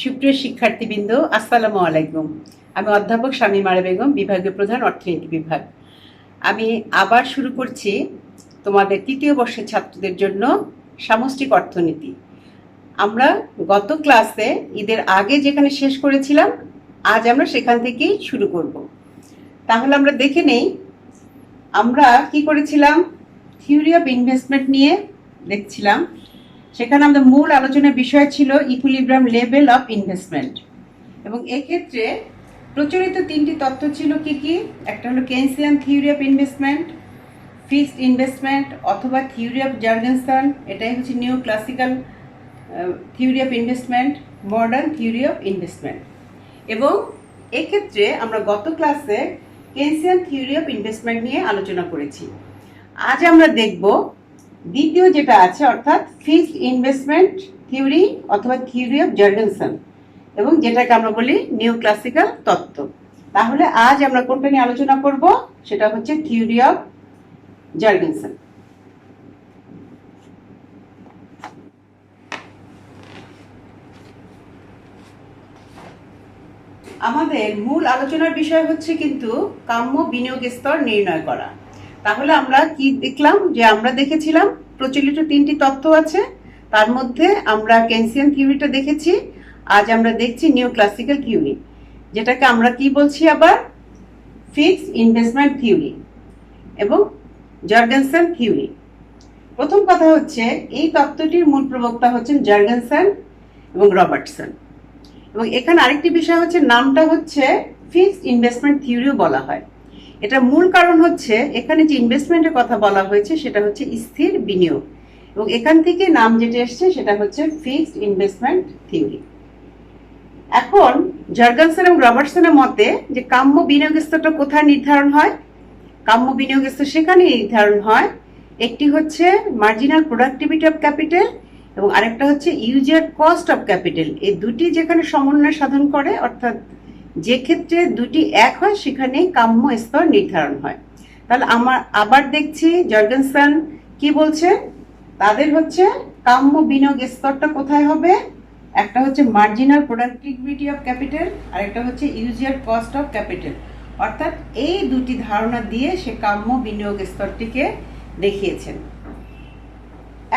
সুপ্রিয় শিক্ষার্থীবৃন্দ, আসসালামু আলাইকুম। আমি অধ্যাপক শামীমা বেগম, বিভাগীয় প্রধান, অর্থনীতি বিভাগ। আমি আবার শুরু করছি তোমাদের তৃতীয় বর্ষের ছাত্রদের জন্য সামষ্টিক অর্থনীতি। আমরা গত ক্লাসে ঈদের আগে যেখানে শেষ করেছিলাম, আজ আমরা সেখান থেকেই শুরু করব। তাহলে আমরা দেখে নেই আমরা কি করেছিলাম। থিওরি অফ ইনভেস্টমেন্ট নিয়ে দেখছিলাম। সেখানে আমাদের মূল আলোচনার বিষয় ছিল ইকুইলিব্রিয়াম লেভেল অফ ইনভেস্টমেন্ট, এবং এক্ষেত্রে প্রচলিত তিনটি তত্ত্ব ছিল কি কি। একটা হলো Keynesian theory of investment, fixed investment অথবা থিওরি অফ জার্গেনসন, এটাই হচ্ছে new classical theory of investment, modern theory of investment. এবং এক্ষেত্রে আমরা গত ক্লাসে কেনসিয়ান থিওরি অফ ইনভেস্টমেন্ট নিয়ে আলোচনা করেছি। আজ আমরা দেখব দ্বিতীয় যেটা আছে, অর্থাৎ ফিক্সড ইনভেস্টমেন্ট থিওরি অথবা থিওরি অফ জার্গেনসন, এবং যেটাকে আমরা বলি নিউ ক্লাসিক্যাল তত্ত্ব। তাহলে আজ আমরা কোনটা নিয়ে আলোচনা করব, সেটা হচ্ছে থিওরি অফ জার্গেনসন। আমাদের মূল আলোচনার বিষয় হচ্ছে কিন্তু কাম্য বিনিয়োগ স্তর নির্ণয় করা। তাহলে আমরা কি দেখলাম, যে আমরা দেখেছিলাম প্রচলিত তিনটি তত্ত্ব আছে, তার মধ্যে আমরা কেনসিয়ান থিওরিটা দেখেছি। আজ আমরা দেখছি নিউ ক্লাসিক্যাল থিওরি, যেটাকে আমরা কি বলছি আবার, ফিক্সড ইনভেস্টমেন্ট থিওরি এবং জার্গেনসন থিওরি। প্রথম কথা হচ্ছে, এই তত্ত্বটির মূল প্রবক্তা হচ্ছেন জার্গেনসন এবং রবার্টসন। এবং এখানে আরেকটি বিষয় হচ্ছে, নামটা হচ্ছে ফিক্সড ইনভেস্টমেন্ট থিওরিও বলা হয়। এটা মূল কারণ হচ্ছে, এখানে যে ইনভেস্টমেন্টের কথা বলা হয়েছে সেটা হচ্ছে স্থির বিনিয়োগ, এবং এখান থেকে নাম যেটা এসছে সেটা হচ্ছে ফিক্সড ইনভেস্টমেন্ট থিওরি। এখন জার্গেনসন এবং রবার্টসনের মতে যে কাম্য বিনিয়োগ স্তরটা কোথায় নির্ধারণ হয়, কাম্য বিনিয়োগ স্তর সেখানে নির্ধারণ হয়। একটি হচ্ছে মার্জিনাল প্রোডাক্টিভিটি অফ ক্যাপিটাল এবং আরেকটা হচ্ছে ইউজার কস্ট অফ ক্যাপিটাল। এই দুটি যেখানে সমন্বয় সাধন করে, অর্থাৎ যে ক্ষেত্রে দুটি এক হয়, সেখানেই কাম্য স্তর নির্ধারণ হয়। তাহলে আবার দেখছি জার্গেনসন কি বলছে, তাদের হচ্ছে কাম্য বিনিয়োগ স্তরটা কোথায় হবে, একটা হচ্ছে মার্জিনাল প্রোডাক্টিভিটি অফ ক্যাপিটাল আর একটা হচ্ছে ইউজার কস্ট অফ ক্যাপিটাল। অর্থাৎ এই দুটি ধারণা দিয়ে সে কাম্য বিনিয়োগ স্তরটিকে দেখিয়েছেন।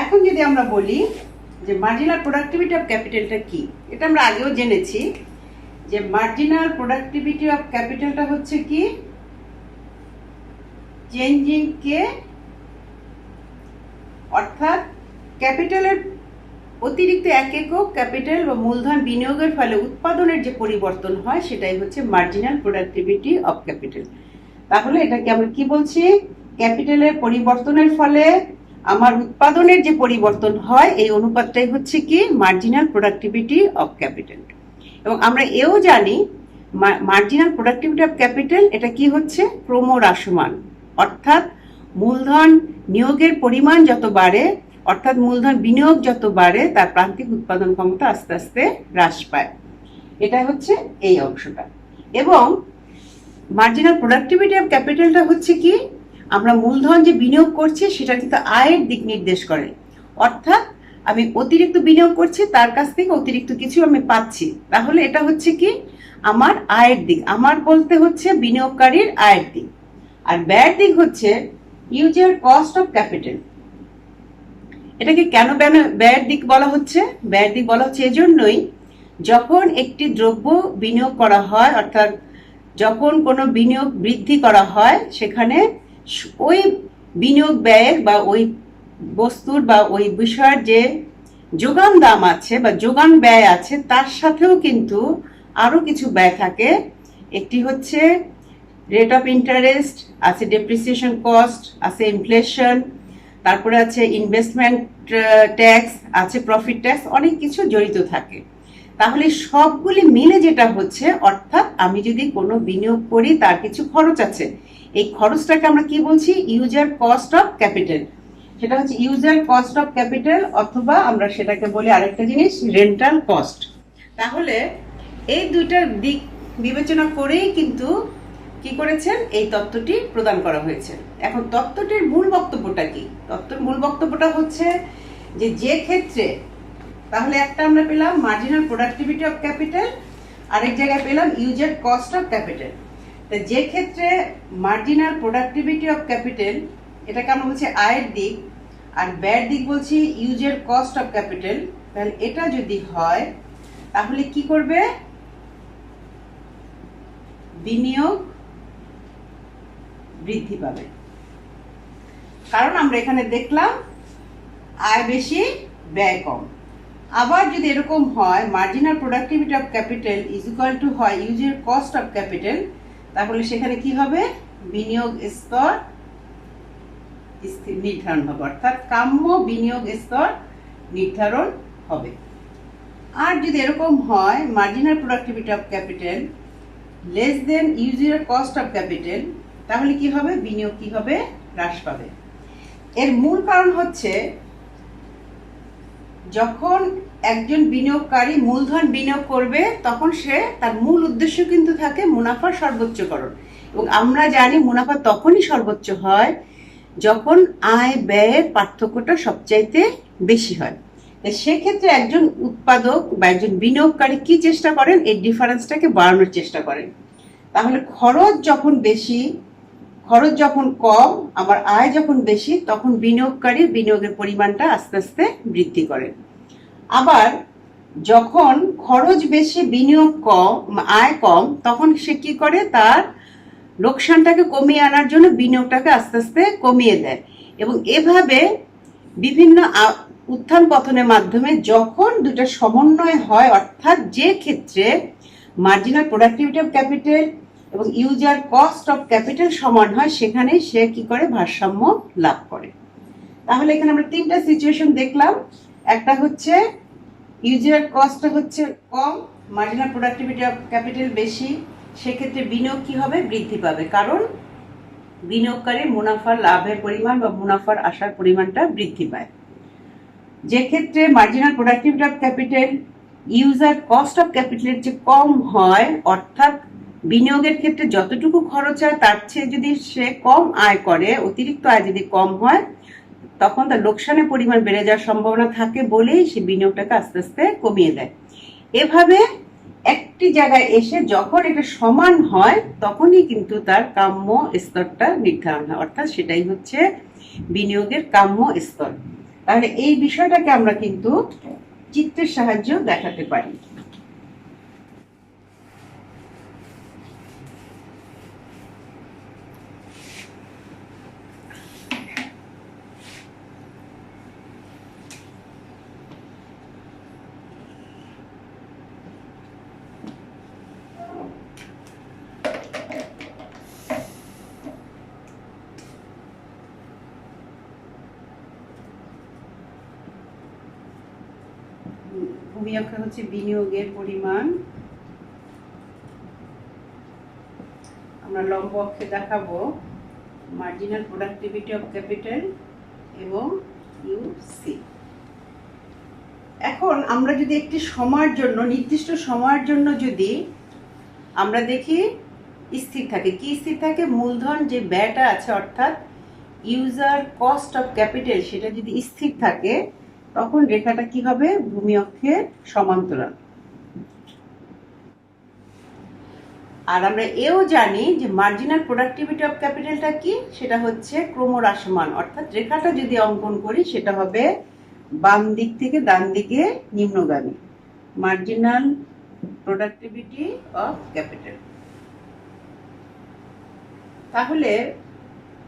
এখন যদি আমরা বলি যে মার্জিনাল প্রোডাক্টিভিটি অফ ক্যাপিটালটা কি, এটা আমরা আগেও জেনেছি যে মার্জিনাল প্রোডাক্টিভিটি অফ ক্যাপিটালটা হচ্ছে কি, চেঞ্জিং কে, অর্থাৎ ক্যাপিটালের অতিরিক্ত এক একক ক্যাপিটাল বা মূলধন বিনিয়োগের ফলে উৎপাদনের যে পরিবর্তন হয়, সেটাই হচ্ছে মার্জিনাল প্রোডাক্টিভিটি অফ ক্যাপিটাল। তাহলে এটাকে আমরা কি বলছি, ক্যাপিটালের পরিবর্তনের ফলে আমার উৎপাদনের যে পরিবর্তন হয়, এই অনুপাতটাই হচ্ছে কি মার্জিনাল প্রোডাক্টিভিটি অফ ক্যাপিটাল। এবং আমরা এও জানি মার্জিনাল প্রোডাক্টিভিটি অফ ক্যাপিটাল এটা কি হচ্ছে, ক্রমহ্রাসমান। অর্থাৎ মূলধন নিয়োগের পরিমাণ যত বাড়ে, অর্থাৎ মূলধন বিনিয়োগ যত বাড়ে, তার প্রান্তিক উৎপাদন ক্ষমতা আস্তে আস্তে হ্রাস পায়। এটা হচ্ছে এই অংশটা। এবং মার্জিনাল প্রোডাক্টিভিটি অফ ক্যাপিটালটা হচ্ছে কি, আমরা মূলধন যে বিনিয়োগ করছি সেটা কিন্তু আয়ের দিক নির্দেশ করে। অর্থাৎ আমি অতিরিক্ত বিনিয়োগ করছি, তার কাছ থেকে অতিরিক্ত কিছু আমি পাচ্ছি, তাহলে এটা হচ্ছে কি আমার আয়ের দিক। আমার বলতে হচ্ছে বিনিয়োগকারীর আয়ের দিক। আর ব্যয়ের দিক হচ্ছে ইউজার কস্ট অফ ক্যাপিটাল। এটাকে কেন ব্যয়ের দিক বলা হচ্ছে, ব্যয়ের দিক বলা হচ্ছে এজন্যই, যখন একটি দ্রব্য বিনিয়োগ করা হয়, অর্থাৎ যখন কোনো বিনিয়োগ বৃদ্ধি করা হয়, সেখানে ওই বিনিয়োগ ব্যয়ের বা ওই বস্তুর বা ওই বিষয়ের যে যোগান দাম আছে বা যোগান ব্যয় আছে, তার সাথেও কিন্তু আরো কিছু ব্যয় থাকে। একটি হচ্ছে রেট অফ ইন্টারেস্ট আছে, ডেপ্রিসিয়েশন কস্ট আছে, ইনফ্লেশন, তারপরে আছে ইনভেস্টমেন্ট ট্যাক্স আছে, প্রফিট ট্যাক্স, অনেক কিছু জড়িত থাকে। তাহলে সবগুলি মিলে যেটা হচ্ছে, অর্থাৎ আমি যদি কোনো বিনিয়োগ করি তার কিছু খরচ আছে, এই খরচটাকে আমরা কি বলছি, ইউজার কস্ট অফ ক্যাপিটাল। সেটা হচ্ছে ইউজার কস্ট অফ ক্যাপিটাল, অথবা আমরা সেটাকে বলি আরেকটা জিনিস, রেন্টাল কস্ট। তাহলে এই দুইটার দিক বিবেচনা করেই কিন্তু কি করেছেন, এই তত্ত্বটি প্রদান করা হয়েছে। এখন তত্ত্বটির মূল বক্তব্যটা কি, তত্ত্বের মূল বক্তব্যটা হচ্ছে যে ক্ষেত্রে তাহলে একটা আমরা পেলাম মার্জিনাল প্রোডাক্টিভিটি অফ ক্যাপিটাল, আরেক জায়গায় পেলাম ইউজার কস্ট অফ ক্যাপিটাল। তা যে ক্ষেত্রে মার্জিনাল প্রোডাক্টিভিটি অফ ক্যাপিটাল, এটাকে আমরা বলছি আয়ের দিক, আর ব্যয়ের দিক বলছি ইউজার কস্ট অফ ক্যাপিটাল, তাহলে এটা যদি হয় তাহলে কি করবে? বিনিয়োগ বৃদ্ধি পাবে। কারণ আমরা এখানে দেখলাম আয় বেশি ব্যয় কম। আবার যদি এরকম হয় marginal productivity of capital is equal to হয় ইউজার কস্ট অফ ক্যাপিটাল, তাহলে সেখানে কি হবে? বিনিয়োগ স্তর নির্ধারণ হবে, অর্থাৎ কাম্য বিনিয়োগ স্তর নির্ধারণ হবে। আর যদি এরকম হয় marginal productivity of capital less than user cost of capital, তাহলে কি হবে? বিনিয়োগ কি হবে? হ্রাস পাবে। এর মূল কারণ হচ্ছে যখন একজন বিনিয়োগকারী মূলধন বিনিয়োগ করবে তখন সে তার মূল উদ্দেশ্য কিন্তু থাকে মুনাফার সর্বোচ্চকরণ, এবং আমরা জানি মুনাফা তখনই সর্বোচ্চ হয় যখন আয় ব্যয়ের পার্থক্যটা সবচাইতে বেশি হয়। সেক্ষেত্রে একজন উৎপাদক বা একজন বিনিয়োগকারী কি চেষ্টা করেন? এই ডিফারেন্সটাকে বাড়ানোর চেষ্টা করেন। তাহলে খরচ যখন বেশি, খরচ যখন কম, আবার আয় যখন বেশি, তখন বিনিয়োগকারী বিনিয়োগের পরিমাণটা আস্তে আস্তে বৃদ্ধি করেন। আবার যখন খরচ বেশি বিনিয়োগ কম, আয় কম, তখন সে কি করে? তার লোকসানটাকে কমিয়ে আনার জন্য বিনিয়োগটাকে আস্তে আস্তে কমিয়ে দেয়। এবং এভাবে বিভিন্ন উত্থান পতনের মাধ্যমে যখন দুটা সমন্বয় হয়, অর্থাৎ যে ক্ষেত্রে মার্জিনাল প্রোডাক্টিভিটি অফ ক্যাপিটাল এবং ইউজার কস্ট অফ ক্যাপিটাল সমান হয়, সেখানে সে কি করে? ভারসাম্য লাভ করে। তাহলে এখানে আমরা তিনটা সিচুয়েশন দেখলাম। একটা হচ্ছে ইউজার কস্ট হচ্ছে কম, মার্জিনাল প্রোডাক্টিভিটি অফ ক্যাপিটাল বেশি, সেক্ষেত্রে বিনিয়োগ কি হবে? বৃদ্ধি পাবে, কারণ বিনিয়োগকারী মুনাফার লাভের পরিমাণ বা মুনাফার আসার পরিমাণটা বৃদ্ধি পায়। যে ক্ষেত্রে marginal productivity of capital user cost of ক্যাপিটালের চেয়ে কম হয়, অর্থাৎ বিনিয়োগের ক্ষেত্রে যতটুকু খরচ হয় তার চেয়ে যদি সে কম আয় করে, অতিরিক্ত আয় যদি কম হয়, তখন তার লোকসানের পরিমাণ বেড়ে যাওয়ার সম্ভাবনা থাকে বলেই সে বিনিয়োগটাকে আস্তে আস্তে কমিয়ে দেয়। এভাবে একটি জায়গায় এসে যখন এটা সমান হয় তখনই কিন্তু তার কাম্য স্তরটা নির্ধারণ হয়, অর্থাৎ সেটাই হচ্ছে বিনিয়োগের কাম্য স্তর। তাহলে এই বিষয়টাকে আমরা কিন্তু চিত্রের সাহায্যে দেখাতে পারি। ভূমি অক্ষে হচ্ছে বিনিয়োগের পরিমাণ, আমরা লম্ব অক্ষে দেখাবো মার্জিনাল প্রোডাক্টিভিটি অফ ক্যাপিটাল এবং ইউসি। এখন আমরা যদি একটি সময়ের জন্য, নির্দিষ্ট সময়ের জন্য যদি আমরা দেখি স্থির থাকে, কি স্থির থাকে? মূলধন যে ব্যয়টা আছে, অর্থাৎ ইউজার কস্ট অফ ক্যাপিটাল, সেটা যদি স্থির থাকে তখন রেখাটা কি হবে? ভূমি অক্ষের সমান্তরাল। আর আমরা এও জানি যে মার্জিনাল প্রোডাক্টিভিটি অফ ক্যাপিটালটা কি? সেটা হচ্ছে ক্রমহ্রাসমান, অর্থাৎ রেখাটা যদি অঙ্কন করি সেটা হবে বাম দিক থেকে ডান দিকে নিম্নগামী। Marginal productivity of capital. তাহলে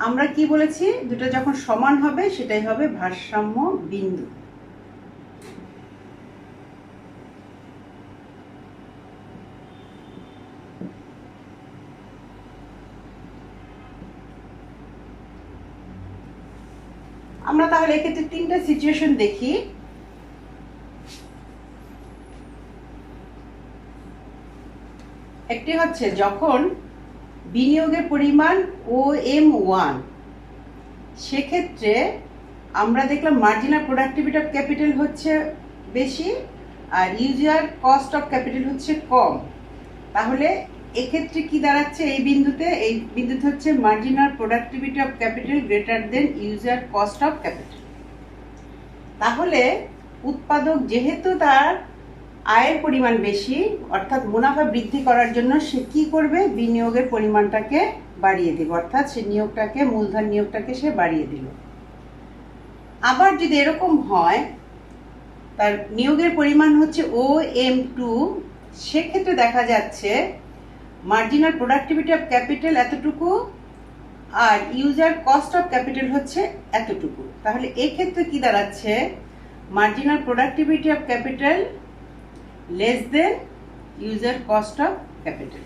আমরা কি বলেছি? দুটো যখন সমান হবে সেটাই হবে ভারসাম্য বিন্দু। আমরা তাহলে এক্ষেত্রে তিনটা সিচুয়েশন দেখি। একটি হচ্ছে যখন বিনিয়োগের পরিমাণ OM1, সেক্ষেত্রে আমরা দেখলাম মার্জিনাল প্রোডাক্টিভিটি অফ ক্যাপিটাল হচ্ছে বেশি আর ইউজার কস্ট অফ ক্যাপিটাল হচ্ছে কম। তাহলে এক্ষেত্রে কি দাঁড়াচ্ছে? এই বিন্দুতে হচ্ছে marginal productivity of capital greater than user cost of capital. তাহলে উৎপাদক যেহেতু তার আয়ের পরিমাণ বেশি, অর্থাৎ মুনাফা বৃদ্ধি করার জন্য সে কি করবে, বিনিয়োগের পরিমাণটাকে বাড়িয়ে দেবে, অর্থাৎ সে মূলধন নিয়োগটাকে সে বাড়িয়ে দিল। আবার যদি এরকম হয় তার নিয়োগের পরিমাণ হচ্ছে OM2, সেক্ষেত্রে দেখা যাচ্ছে মার্জিনাল প্রোডাক্টিভিটি অফ ক্যাপিটাল এতটুকু আর ইউজার কস্ট অফ ক্যাপিটাল হচ্ছে এতটুকু। তাহলে এক্ষেত্রে কি দাঁড়াচ্ছে, marginal productivity of capital less than user cost of capital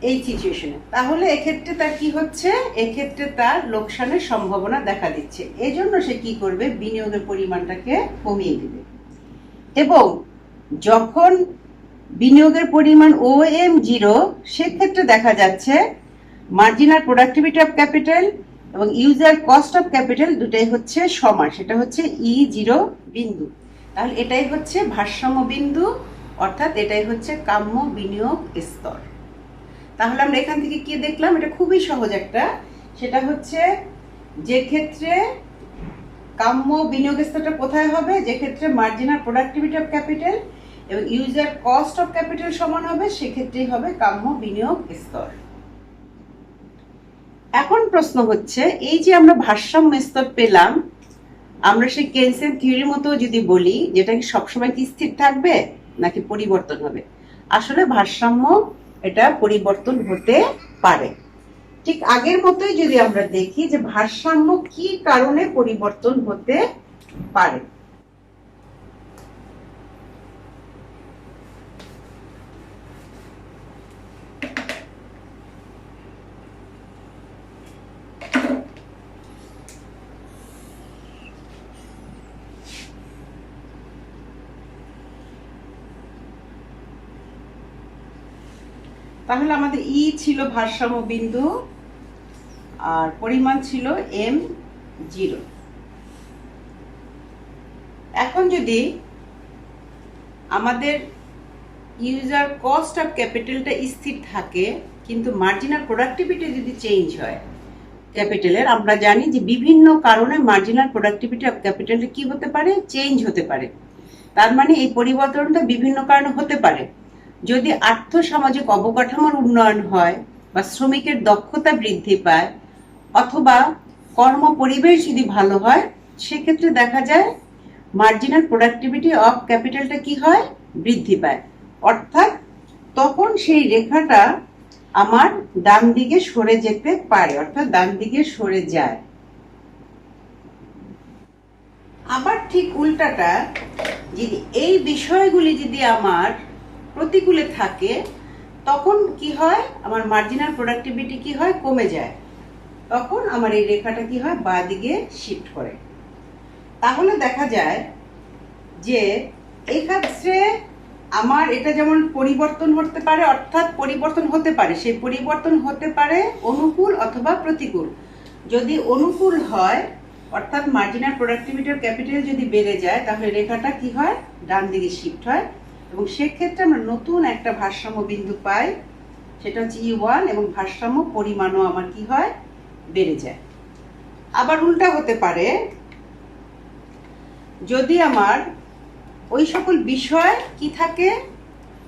এই সিচুয়েশনে। তাহলে এক্ষেত্রে তার কি হচ্ছে, এক্ষেত্রে তার লোকসানের সম্ভাবনা দেখা দিচ্ছে। এজন্য সে কি করবে, বিনিয়োগের পরিমাণটাকে কমিয়ে দিবে। এবং যখন বিনিয়োগের পরিমাণ OM0, সেক্ষেত্রে দেখা যাচ্ছে মার্জিনাল প্রোডাক্টিভিটি অফ ক্যাপিটাল এবং ইউজার কস্ট অফ ক্যাপিটাল দুটাই হচ্ছে সমান, সেটা হচ্ছে E0 বিন্দু। তাহলে এটাই হচ্ছে ভারসাম্য বিন্দু, অর্থাৎ এটাই হচ্ছে কাম্য বিনিয়োগ স্তর। তাহলে আমরা এখান থেকে কি দেখলাম, এটা খুবই সহজ একটা, সেটা হচ্ছে যে ক্ষেত্রে কাম্য বিনিয়োগ স্তরটা কোথায় হবে, যে ক্ষেত্রে মার্জিনাল প্রোডাক্টিভিটি অফ ক্যাপিটাল এবং ইউজার কস্ট অফ ক্যাপিটাল সমান হবে, সেক্ষেত্রেই হবে কাম্য বিনিয়োগ স্তর। এখন প্রশ্ন হচ্ছে, এই যে আমরা ভারসাম্য স্তর পেলাম, আমরা সেই কেনসেন থিওরির মতো যদি বলি, যেটা কি সবসময় কি স্থির থাকবে নাকি পরিবর্তন হবে? আসলে ভারসাম্য এটা পরিবর্তন হতে পারে। ঠিক আগের মতোই যদি আমরা দেখি যে ভারসাম্য কি কারণে পরিবর্তন হতে পারে। তাহলে আমাদের ই ছিল ভারসাম্য বিন্দু আর পরিমাণ ছিল M0। এখন যদি আমাদের ইউজার কস্ট অফ ক্যাপিটালটা স্থির থাকে কিন্তু মার্জিনাল প্রোডাক্টিভিটি যদি চেঞ্জ হয় ক্যাপিটালের, আমরা জানি যে বিভিন্ন কারণে মার্জিনাল প্রোডাক্টিভিটি অফ ক্যাপিটালটা কি হতে পারে, চেঞ্জ হতে পারে। তার মানে এই পরিবর্তনটা বিভিন্ন কারণে হতে পারে। যদি আর্থ সামাজিক অবকাঠামোর উন্নয়ন হয় বা শ্রমিকের দক্ষতা বৃদ্ধি পায় অথবা কর্ম পরিবেশ যদি ভালো হয়, সেক্ষেত্রে দেখা যায় মার্জিনাল প্রোডাক্টিভিটি অফ ক্যাপিটালটা কি হয়, বৃদ্ধি পায়। অর্থাৎ তখন সেই রেখাটা আমার ডান দিকে সরে যেতে পারে, অর্থাৎ ডান দিকে সরে যায়। আবার ঠিক উল্টাটা, যদি এই বিষয়গুলি যদি আমার প্রতিকূলে থাকে, তখন কি হয়, আমার মার্জিনাল প্রোডাক্টিভিটি কি হয়, কমে যায়। তখন আমার এই রেখাটা কি হয়, বাঁ দিকে শিফট করে। তাহলে দেখা যায় যে এই ক্ষেত্রে আমার এটা যেমন পরিবর্তন হতে পারে, অর্থাৎ পরিবর্তন হতে পারে, সেই পরিবর্তন হতে পারে অনুকূল অথবা প্রতিকূল। যদি অনুকূল হয়, অর্থাৎ মার্জিনাল প্রোডাক্টিভিটি অফ ক্যাপিটাল যদি বেড়ে যায়, তাহলে রেখাটা কি হয়, ডান দিকে শিফট হয় এবং সেক্ষেত্রে আমরা নতুন একটা ভারসাম্য বিন্দু পাই, সেটা হচ্ছে E1 এবং ভারসাম্য পরিমাণও আমার কি হয়, বেড়ে যায়। আবার উল্টা হতে পারে, যদি আমার ওই সকল বিষয় কি থাকে,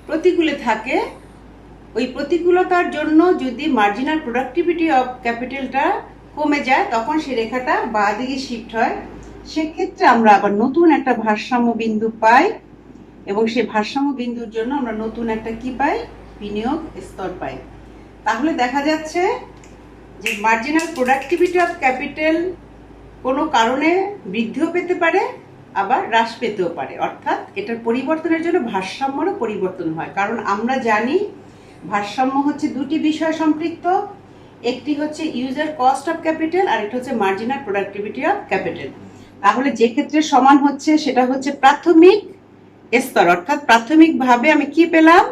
প্রতিকূলে থাকে, ওই প্রতিকূলতার জন্য যদি মার্জিনাল প্রোডাক্টিভিটি অফ ক্যাপিটালটা কমে যায়, তখন সেই রেখাটা বাঁ দিকে শিফট হয়। সেক্ষেত্রে আমরা আবার নতুন একটা ভারসাম্য বিন্দু পাই এবং সেই ভারসাম্য বিন্দুর জন্য আমরা নতুন একটা কি পাই, বিনিয়োগ স্তর পাই। তাহলে দেখা যাচ্ছে যে মার্জিনাল প্রোডাক্টিভিটি অফ ক্যাপিটাল কোনো কারণে বৃদ্ধিও পেতে পারে, আবার হ্রাস পেতেও পারে। অর্থাৎ এটার পরিবর্তনের জন্য ভারসাম্যরও পরিবর্তন হয়। কারণ আমরা জানি ভারসাম্য হচ্ছে দুটি বিষয় সম্পৃক্ত, একটি হচ্ছে ইউজার কস্ট অফ ক্যাপিটাল আর একটা হচ্ছে মার্জিনাল প্রোডাক্টিভিটি অফ ক্যাপিটাল। তাহলে যে ক্ষেত্রে সমান হচ্ছে সেটা হচ্ছে প্রাথমিক স্তর, অর্থাৎ প্রাথমিকভাবে আমি কি পেলাম,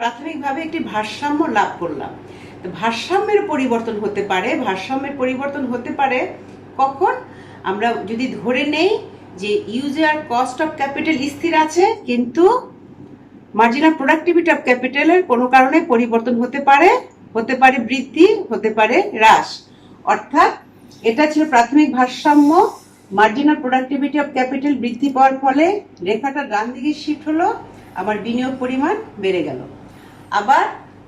প্রাথমিকভাবে একটি ভারসাম্য লাভ করলাম। তো ভারসাম্যের পরিবর্তন হতে পারে, ভারসাম্যের পরিবর্তন হতে পারে কখন, আমরা যদি ধরে নেই যে ইউজার কস্ট অফ ক্যাপিটাল স্থির আছে কিন্তু মার্জিনাল প্রোডাক্টিভিটি অফ ক্যাপিটালের কোনো কারণে পরিবর্তন হতে পারে, হতে পারে বৃদ্ধি, হতে পারে হ্রাস। অর্থাৎ এটা ছিল প্রাথমিক ভারসাম্য, মার্জিনাল প্রোডাক্টিভিটি অফ ক্যাপিটাল বৃদ্ধি পাওয়ার ফলে রেখাটা ডান দিকে শিফট হলো, আমার বিনিয়োগ পরিমাণ বেড়ে গেল। আবার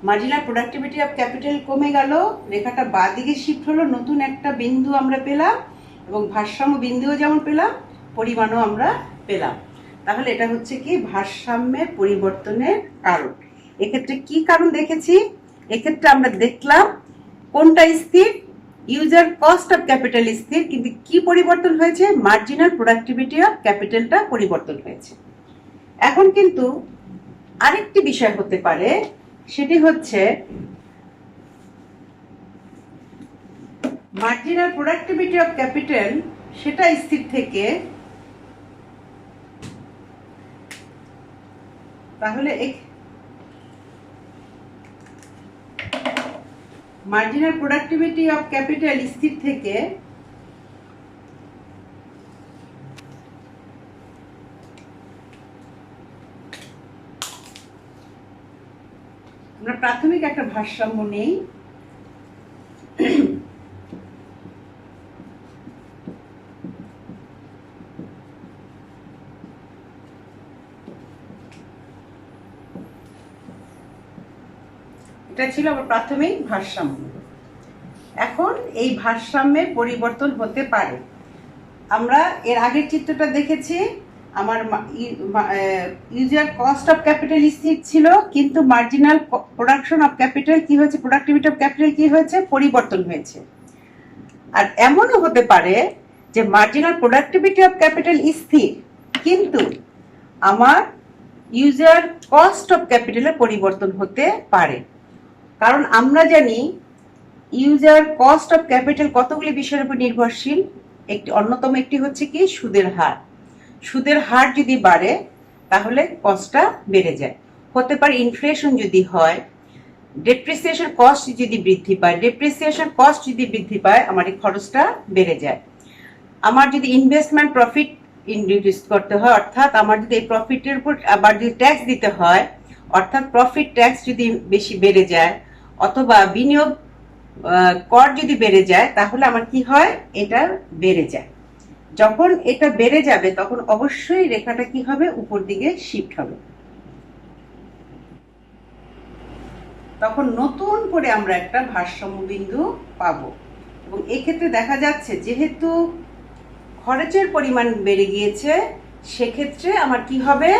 মার্জিনাল প্রোডাক্টিভিটি অফ ক্যাপিটাল কমে গেল, রেখাটা বাঁ দিকে শিফট হলো, নতুন একটা বিন্দু আমরা পেলাম এবং ভারসাম্য বিন্দুও যেমন পেলাম, পরিমাণও আমরা পেলাম। তাহলে এটা হচ্ছে কি ভারসাম্যের পরিবর্তনের কারণ। এক্ষেত্রে কি কারণ দেখেছি? এক্ষেত্রে আমরা দেখলাম কোনটা স্থির, ইউজার কস্ট অফ ক্যাপিটাল স্থির, কিন্তু কি পরিবর্তন হয়েছে? মার্জিনাল প্রোডাক্টিভিটি অফ ক্যাপিটালটা পরিবর্তন হয়েছে। এখন কিন্তু আরেকটি বিষয় হতে পারে, সেটি হচ্ছে মার্জিনাল প্রোডাক্টিভিটি অফ ক্যাপিটাল সেটা স্থির থেকে, তাহলে মার্জিনাল প্রোডাক্টিভিটি অফ ক্যাপিটাল স্থির থেকে আমরা প্রাথমিক একটা ভারসাম্য নেই। এটা ছিল আমার প্রাথমিক ভারসাম্য। এখন এই ভারসাম্যের পরিবর্তন হতে পারে। আমরা এর আগের চিত্রটা দেখেছি, আমার ইউজার কস্ট অফ ক্যাপিটাল স্থির ছিল, কিন্তু মার্জিনাল প্রোডাকশন অফ ক্যাপিটাল কি হয়েছে, প্রোডাক্টিভিটি অফ ক্যাপিটাল কি হয়েছে, পরিবর্তন হয়েছে। আর এমনও হতে পারে যে মার্জিনাল প্রোডাক্টিভিটি অফ ক্যাপিটাল স্থির, কিন্তু আমার ইউজার কস্ট অফ ক্যাপিটালের পরিবর্তন হতে পারে। কারণ আমরা জানি ইউজার কস্ট অফ ক্যাপিটাল কতগুলি বিষয়ের উপর নির্ভরশীল। অন্যতম একটি হচ্ছে কি সুদের হার। সুদের হার যদি বাড়ে তাহলে কস্টটা বেড়ে যায়। হতে পারে ইনফ্লেশন যদি হয়, ডেপ্রিসিয়েশন কস্ট যদি বৃদ্ধি পায়, ডেপ্রিসিয়েশন কস্ট যদি বৃদ্ধি পায় আমার এই খরচটা বেড়ে যায়। আমার যদি ইনভেস্টমেন্ট প্রফিট ইনডিউস করতে হয়, অর্থাৎ আমার যদি এই প্রফিটের উপর আবার যদি ট্যাক্স দিতে হয়, অর্থাৎ প্রফিট ট্যাক্স যদি বেশি বেড়ে যায়, অথবা বিনিয়োগ কর যদি বেড়ে যায়, তাহলে আমার কি হয়, এটা বেড়ে যায়। যখন এটা বেড়ে যাবে তখন অবশ্যই রেখাটা কি হবে, উপর দিকে শিফট হবে। তখন নতুন করে আমরা একটা ভারসাম্য বিন্দু পাবো। এবং এক্ষেত্রে দেখা যাচ্ছে যেহেতু খরচের পরিমাণ বেড়ে গিয়েছে, সেক্ষেত্রে আমার কি হবে,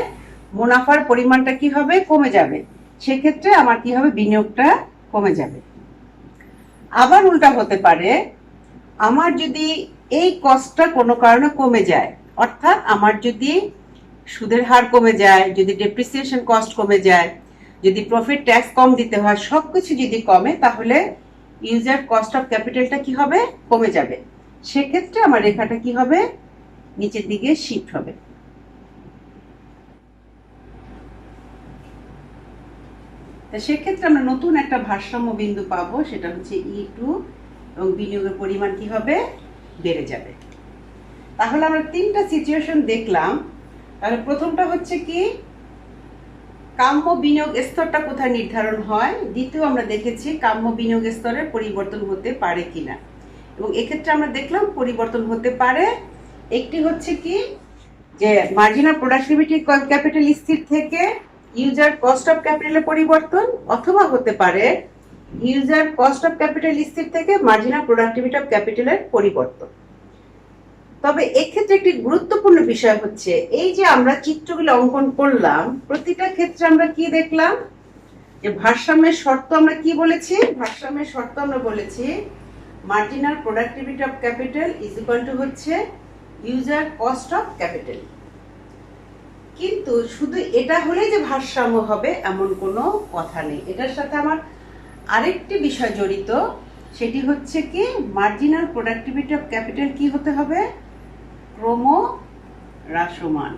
মুনাফার পরিমাণটা কি হবে, কমে যাবে। সেক্ষেত্রে আমার কি হবে, বিনিয়োগটা কমে যাবে। আবার উল্টা হতে পারে, আমার যদি এই কস্টটা কোনো কারণে কমে যায়, অর্থাৎ আমার যদি সুদের হার কমে যায়, যদি ডেপ্রিসিয়েশন কস্ট কমে যায়, যদি প্রফিট ট্যাক্স কম দিতে হয়, সবকিছু যদি কমে, তাহলে ইউজার কস্ট অফ ক্যাপিটালটা কি হবে, কমে যাবে। সেক্ষেত্রে আমার রেখাটা কি হবে, নিচের দিকে শিফট হবে। সেক্ষেত্রে আমরা নতুন একটা ভারসাম্য বিন্দু পাবো, সেটা হচ্ছে E2, এবং বিনিয়োগের পরিমাণ কি হবে, বেড়ে যাবে। তাহলে আমরা তিনটা সিচুয়েশন দেখলাম। তাহলে প্রথমটা হচ্ছে কি, কাম্য বিনিয়োগ স্তরটা কোথায় নির্ধারণ হয়। দ্বিতীয় আমরা দেখেছি কাম্য বিনিয়োগ স্তরের পরিবর্তন হতে পারে কিনা, এবং এক্ষেত্রে আমরা দেখলাম পরিবর্তন হতে পারে। একটি হচ্ছে কি, যে মার্জিনাল প্রোডাক্টিভিটি ক্যাপিটাল স্থির থেকে ইউজার কস্ট অফ ক্যাপিটালের পরিবর্তন, অথবা হতে পারে ইউজার কস্ট অফ ক্যাপিটাল স্থির থেকে মার্জিনাল প্রোডাক্টিভিটি অফ ক্যাপিটালের পরিবর্তন। তবে এক্ষেত্রে একটি গুরুত্বপূর্ণ বিষয় হচ্ছে, এই যে আমরা চিত্রগুলো অঙ্কন করলাম, প্রতিটা ক্ষেত্রে আমরা কি দেখলাম, যে ভারসাম্যের শর্ত আমরা কি বলেছি, ভারসাম্যের শর্ত আমরা বলেছি marginal productivity of capital is equal to হচ্ছে ইউজার কস্ট অফ ক্যাপিটাল। কিন্তু শুধু এটা হলে যে ভারসাম্য হবে এমন কোনো কথা নেই। এটার সাথে আমার আরেকটি বিষয় জড়িত, সেটি হচ্ছে কি, মার্জিনাল প্রোডাক্টিভিটি অফ ক্যাপিটাল কি হতে হবে, ক্রমহ্রাসমান।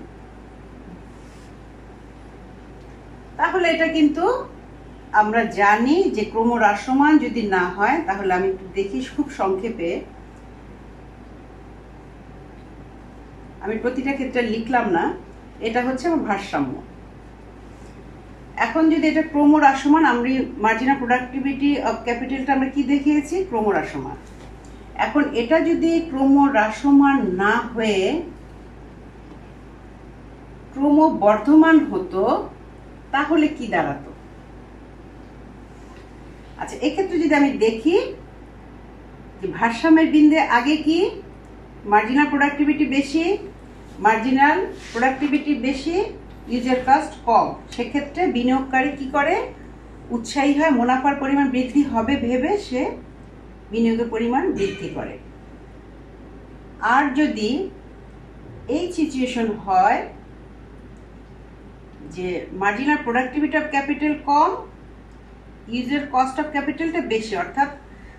তাহলে এটা কিন্তু আমরা জানি যে ক্রমহ্রাসমান যদি না হয়, তাহলে আমি একটু দেখি খুব সংক্ষেপে, আমি প্রতিটা ক্ষেত্রে লিখলাম না, এটা হচ্ছে আমার ভারসাম্য। এখন যদি এটা ক্রমহ্রাসমান, আমরা মার্জিনাল প্রোডাক্টিভিটি অফ ক্যাপিটালটা আমরা কি দেখিয়েছি, ক্রমহ্রাসমান। এখন এটা যদি ক্রমহ্রাসমান না হয়ে ক্রমবর্ধমান হতো তাহলে কি দাঁড়াতো? আচ্ছা, এক্ষেত্রে যদি আমি দেখি যে ভারসাম্যের বিন্দুর আগে কি মার্জিনাল প্রোডাক্টিভিটি বেশি, মার্জিনাল প্রোডাক্টিভিটি বেশি, ইউজার কস্ট কম, সেক্ষেত্রে বিনিয়োগকারী কি করে? উৎসাহী হয়, মুনাফার পরিমাণ বৃদ্ধি হবে ভেবে সে বিনিয়োগের পরিমাণ বৃদ্ধি করে। আর যদি এই সিচুয়েশন হয় যে marginal productivity of capital com, user cost of ক্যাপিটালটা বেশি, অর্থাৎ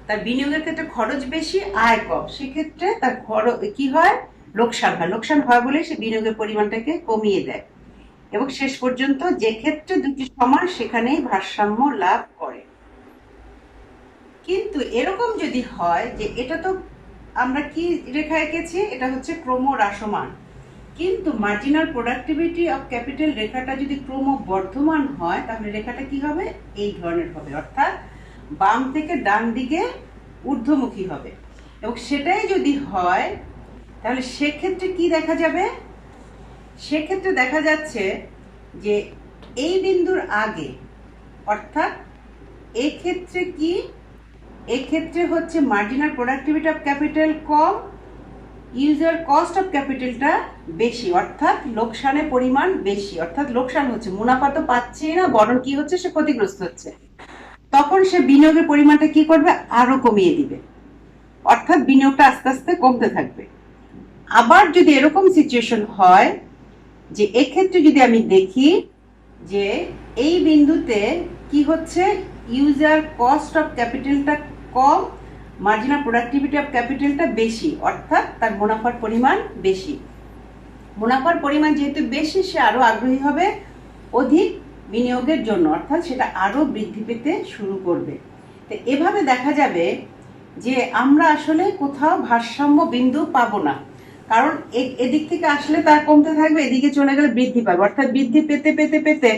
তার বিনিয়োগের ক্ষেত্রে খরচ বেশি, আয় কম, সেক্ষেত্রে তার খরচ কি হয়? লোকসান হয়। লোকসান হয় বলে সে বিনিয়োগের পরিমাণটাকে কমিয়ে দেয় এবং শেষ পর্যন্ত যে ক্ষেত্রে দুটি সমান সেখানেই ভারসাম্য লাভ করে। কিন্তু এরকম যদি হয় যে এটা তো আমরা কি রেখা এঁকেছি, এটা হচ্ছে ক্রমহ্রাসমান, কিন্তু মার্জিনাল প্রোডাক্টিভিটি অফ ক্যাপিটাল রেখাটা যদি ক্রমবর্ধমান হয় তাহলে রেখাটা কি হবে? এই ধরনের হবে, অর্থাৎ বাম থেকে ডান দিকে ঊর্ধ্বমুখী হবে। এবং সেটাই যদি হয় তাহলে সেক্ষেত্রে কি দেখা যাবে? সেক্ষেত্রে দেখা যাচ্ছে যে এই বিন্দুর আগে, অর্থাৎ এই ক্ষেত্রে কি, এক্ষেত্রে হচ্ছে marginal productivity of capital com, user cost of ক্যাপিটালটা বেশি, অর্থাৎ লোকসানের পরিমাণ বেশি, অর্থাৎ লোকসান হচ্ছে, মুনাফা তো পাচ্ছেই না, বরং কি হচ্ছে? সে ক্ষতিগ্রস্ত হচ্ছে। তখন সে বিনিয়োগের পরিমাণটা কি করবে? আরো কমিয়ে দিবে, অর্থাৎ বিনিয়োগটা আস্তে আস্তে কমতে থাকবে। আবার যদি এরকম সিচুয়েশন হয় যে এক্ষেত্রে যদি আমি দেখি যে এই বিন্দুতে কি হচ্ছে? ইউজার কস্ট অফ ক্যাপিটালটা কম, মার্জিনাল প্রোডাক্টিভিটি অফ ক্যাপিটালটা বেশি, অর্থাৎ তার মুনাফার পরিমাণ বেশি। মুনাফার পরিমাণ যেহেতু বেশি, সে আরো আগ্রহী হবে অধিক বিনিয়োগের জন্য, অর্থাৎ সেটা আরো বৃদ্ধি পেতে শুরু করবে। তো এভাবে দেখা যাবে যে আমরা আসলে কোথাও ভারসাম্য বিন্দু পাবো না, কারণ এদিক থেকে আসলে তার কমতে থাকবে, এদিকে চলে গেলে বৃদ্ধি পাবে, অর্থাৎ বৃদ্ধি পেতে পেতে পেতে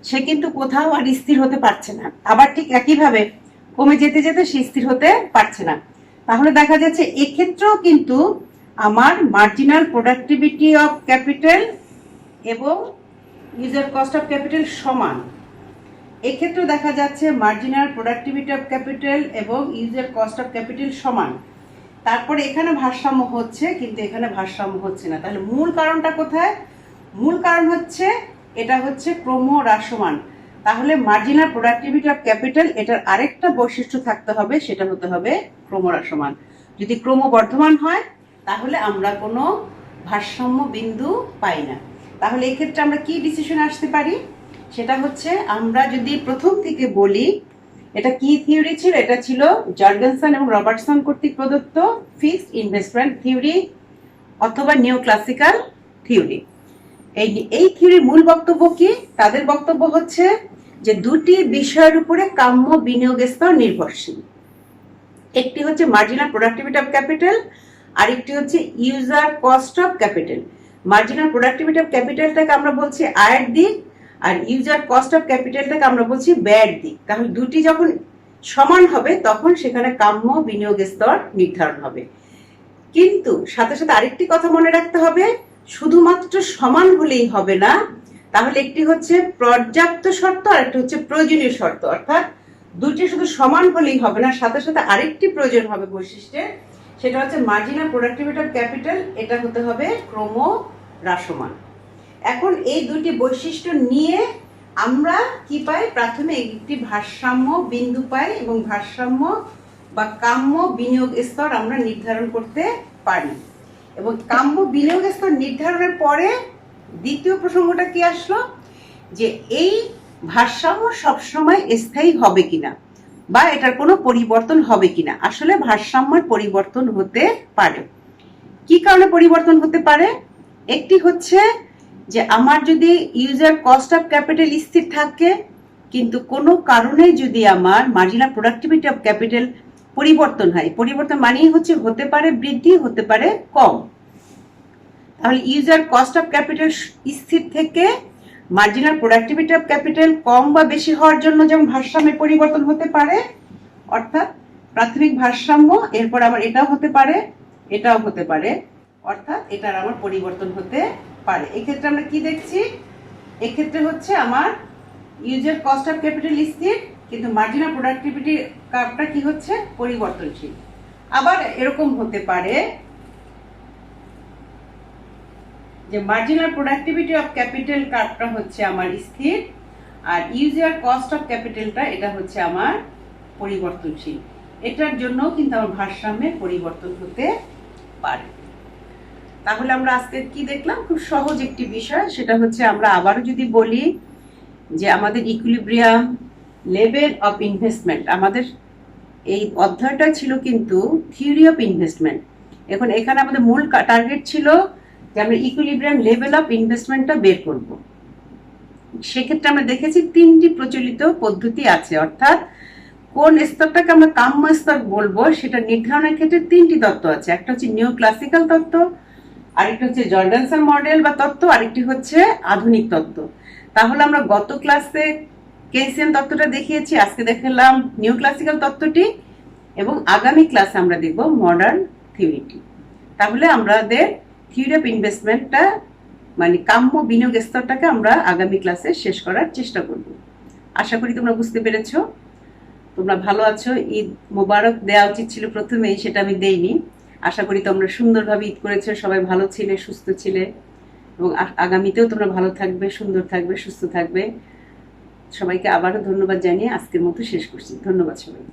সে কিন্তু কোথাও আর স্থির হতে পারছে না। আবার ঠিক একইভাবে কমে যেতে যেতে সে স্থির হতে পারছে না। তাহলে দেখা যাচ্ছে এক্ষেত্রেও কিন্তু আমার মার্জিনাল প্রোডাক্টিভিটি অফ ক্যাপিটাল এবং ইউজার কস্ট অফ ক্যাপিটাল সমান। এক্ষেত্রেও দেখা যাচ্ছে মার্জিনাল প্রোডাক্টিভিটি অফ ক্যাপিটাল এবং ইউজার কস্ট অফ ক্যাপিটাল সমান। তারপরে এখানে ভারসাম্য হচ্ছে, কিন্তু এখানে ভারসাম্য হচ্ছে না। তাহলে মূল কারণটা কোথায়? মূল কারণ হচ্ছে এটা হচ্ছে ক্রমহ্রাসমান। তাহলে মার্জিনাল প্রোডাক্টিভিটি অফ ক্যাপিটাল এটার আরেকটা বৈশিষ্ট্য থাকতে হবে, সেটা হতে হবে ক্রমহ্রাসমান। যদি ক্রমবর্ধমান হয় তাহলে আমরা কোনো ভারসাম্য বিন্দু পাই না। তাহলে এক্ষেত্রে আমরা কি ডিসিশন আসতে পারি? সেটা হচ্ছে আমরা যদি প্রথম থেকে বলি, এটা কি থিওরি ছিল? এটা ছিল জর্গেনসন এবং রবার্টসন কর্তৃক প্রদত্ত ফিক্সড ইনভেস্টমেন্ট থিওরি অথবা নিও ক্লাসিক্যাল থিওরি। এই থিওরির মূল বক্তব্য কি? তাদের বক্তব্য হচ্ছে যে দুটি বিষয়ের উপরে কাম্য বিনিয়োগ স্তর নির্ভরশীল। একটি হচ্ছে মার্জিনাল প্রোডাক্টিভিটি অফ ক্যাপিটাল, আরেকটি হচ্ছে user cost of capital. Marginal productivity of ক্যাপিটালটাকে আমরা বলছি আয়ের দিক, আর ইউজার কস্ট অফ ক্যাপিটালটাকে আমরা বলছি ব্যয়ের দিক। তাহলে দুটি যখন সমান হবে তখন সেখানে কাম্য বিনিয়োগ স্তর নির্ধারণ হবে। কিন্তু সাথে সাথে আরেকটি কথা মনে রাখতে হবে, শুধুমাত্র সমান হলেই হবে না, তাহলে একটি হচ্ছে পর্যাপ্ত শর্ত আর একটা হচ্ছে প্রয়োজনীয় শর্ত, অর্থাৎ দুটি শুধু সমান হলেই হবে না, সাথে সাথে আরেকটি প্রয়োজন হবে বৈশিষ্ট্যের, সেটা হচ্ছে মার্জিনাল প্রোডাক্টিভিটি অফ ক্যাপিটাল এটা হতে হবে ক্রমহ্রাসমান। এখন এই দুটি বৈশিষ্ট্য নিয়ে আমরা কি পাই? প্রাথমে একটি ভারসাম্য বিন্দু পাই এবং ভারসাম্য বা কাম্য বিনিয়োগ স্তর আমরা নির্ধারণ করতে পারি। এবং কাম্য বিনিয়োগ স্তর নির্ধারণের পরে দ্বিতীয় প্রসঙ্গটা কি আসলো? যে এই ভারসাম্য সবসময় স্থায়ী হবে কিনা বা এটার কোনো পরিবর্তন হবে কিনা। আসলে ভারসাম্যের পরিবর্তন হতে পারে। কি কারণে পরিবর্তন হতে পারে? একটি হচ্ছে যে আমার যদি ইউজার কস্ট অফ ক্যাপিটাল স্থির থাকে, কিন্তু কোনো কারণে যদি আমার মার্জিনাল প্রোডাক্টিভিটি অফ ক্যাপিটাল পরিবর্তন হয়, পরিবর্তন মানেই হচ্ছে হতে পারে বৃদ্ধি, হতে পারে কম। তাহলে ইউজার কস্ট অফ ক্যাপিটাল স্থির থেকে মার্জিনাল প্রোডাক্টিভিটি অফ ক্যাপিটাল কম বা বেশি হওয়ার জন্য যেমন ভারসাম্যের পরিবর্তন হতে পারে, অর্থাৎ প্রাথমিক ভারসাম্য, এরপর আমার এটাও হতে পারে, এটাও হতে পারে, অর্থাৎ এটার আমার পরিবর্তন হতে পারে। এক্ষেত্রে আমরা কি দেখছি, এক্ষেত্রে হচ্ছে আমার ইউজার কস্ট অফ ক্যাপিটাল স্থির, কিন্তু মার্জিনাল প্রোডাক্টিভিটি কার্ভটা কি হচ্ছে, পরিবর্তনশীল। আবার এরকম হতে পারে যে মার্জিনাল প্রোডাক্টিভিটি অফ ক্যাপিটাল কার্ভটা হচ্ছে আমার স্থির, আর ইউজার কস্ট অফ ক্যাপিটালটা এটা হচ্ছে আমার পরিবর্তনশীল। এটার জন্য কিন্তু আমার ভারসাম্যের পরিবর্তন হতে পারে। তাহলে আমরা আজকে কি দেখলাম, খুব সহজ একটি বিষয়, সেটা হচ্ছে আমরা আবারও যদি বলি যে আমাদের ইকুইলিব্রিয়াম লেভেল অফ ইনভেস্টমেন্ট, আমাদের এই অধ্যায়টা ছিল কিন্তু থিওরি অফ ইনভেস্টমেন্ট। এখন এখানে আমাদের মূল টার্গেট ছিল যে আমরা ইকুইলিব্রিয়াম লেভেল অফ ইনভেস্টমেন্টটা বের করব। সেক্ষেত্রে আমরা দেখেছি তিনটি প্রচলিত পদ্ধতি আছে, অর্থাৎ কোন স্তরটাকে আমরা কাম্য স্তর বলবো সেটা নির্ধারণের ক্ষেত্রে তিনটি তত্ত্ব আছে। একটা হচ্ছে নিউ ক্লাসিক্যাল তত্ত্ব, আরেকটি হচ্ছে জর্ডানসন মডেল বা তত্ত্ব, আরেকটি হচ্ছে আধুনিক তত্ত্ব। তাহলে আমরা গত ক্লাসে কেইসিয়ান তত্ত্বটা দেখিয়েছি, আজকে দেখলাম নিউ ক্লাসিক্যাল তত্ত্বটি, এবং আগামী ক্লাসে আমরা দেখব মডার্ন থিওরিটি। তাহলে আমাদের থিওরি অফ ইনভেস্টমেন্টটা মানে কাম্য বিনিয়োগ স্তরটাকে আমরা আগামী ক্লাসে শেষ করার চেষ্টা করব। আশা করি তোমরা বুঝতে পেরেছো, তোমরা ভালো আছো। ঈদ মোবারক দেওয়া উচিত ছিল প্রথমেই, সেটা আমি দেইনি। আশা করি তোমরা সুন্দরভাবে ঈদ করেছো, সবাই ভালো ছিলে, সুস্থ ছিলে, এবং আগামীতেও তোমরা ভালো থাকবে, সুন্দর থাকবে, সুস্থ থাকবে। সবাইকে আবারও ধন্যবাদ জানিয়ে আজকের মতো শেষ করছি। ধন্যবাদ সবাই।